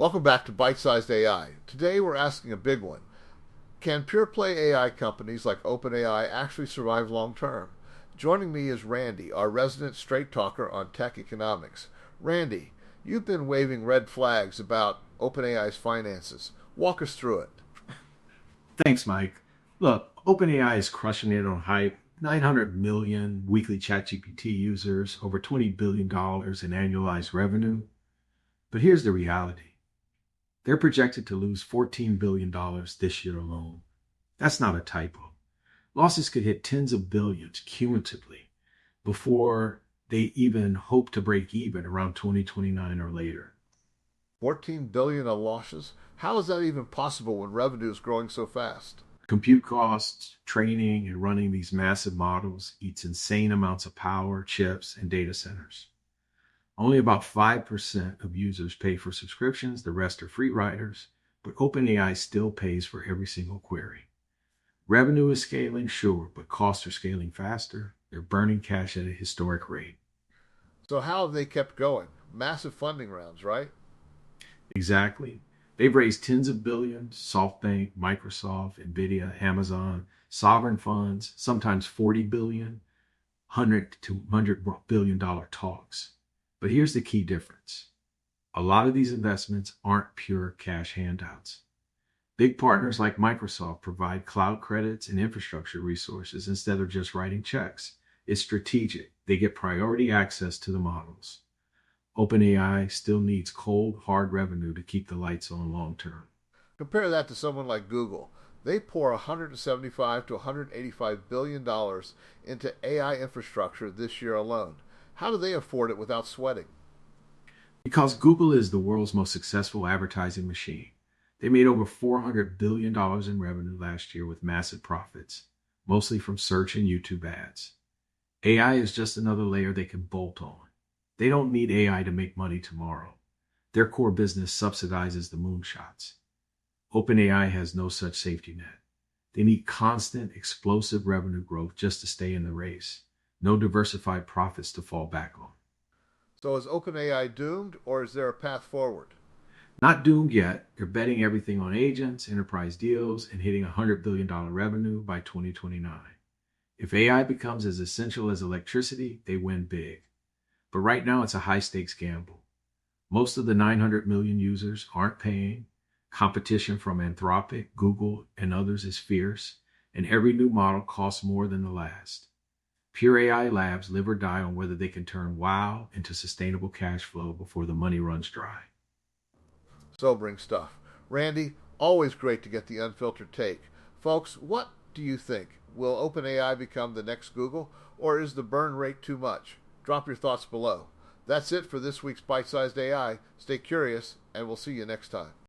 Welcome back to Byte-Sized AI. Today we're asking a big one. Can pure play AI companies like OpenAI actually survive long term? Joining me is Randy, our resident straight talker on tech economics. Randy, you've been waving red flags about OpenAI's finances. Walk us through it. Thanks, Mike. Look, OpenAI is crushing it on hype. 900 million weekly ChatGPT users, over $20 billion in annualized revenue. But here's the reality. They're projected to lose $14 billion this year alone. That's not a typo. Losses could hit tens of billions cumulatively before they even hope to break even around 2029 or later. 14 billion in losses? How is that even possible when revenue is growing so fast? Compute costs, training, and running these massive models eats insane amounts of power, chips, and data centers. Only about 5% of users pay for subscriptions, the rest are free riders, but OpenAI still pays for every single query. Revenue is scaling, sure, but costs are scaling faster. They're burning cash at a historic rate. So how have they kept going? Massive funding rounds, right? Exactly. They've raised tens of billions, SoftBank, Microsoft, Nvidia, Amazon, sovereign funds, sometimes 40 billion, 100 to $100 billion talks. But here's the key difference. A lot of these investments aren't pure cash handouts. Big partners like Microsoft provide cloud credits and infrastructure resources instead of just writing checks. It's strategic. They get priority access to the models. OpenAI still needs cold, hard revenue to keep the lights on long term. Compare that to someone like Google. They pour $175 to $185 billion into AI infrastructure this year alone. How do they afford it without sweating? Because Google is the world's most successful advertising machine. They made over $400 billion in revenue last year with massive profits, mostly from search and YouTube ads. AI is just another layer they can bolt on. They don't need AI to make money tomorrow. Their core business subsidizes the moonshots. OpenAI has no such safety net. They need constant, explosive revenue growth just to stay in the race. No diversified profits to fall back on. So is OpenAI doomed, or is there a path forward? Not doomed yet. They're betting everything on agents, enterprise deals, and hitting $100 billion revenue by 2029. If AI becomes as essential as electricity, they win big. But right now, it's a high-stakes gamble. Most of the 900 million users aren't paying. Competition from Anthropic, Google, and others is fierce, and every new model costs more than the last. Pure AI labs live or die on whether they can turn wow into sustainable cash flow before the money runs dry. Sobering stuff. Randy, always great to get the unfiltered take. Folks, what do you think? Will OpenAI become the next Google, or is the burn rate too much? Drop your thoughts below. That's it for this week's Bite-Sized AI. Stay curious, and we'll see you next time.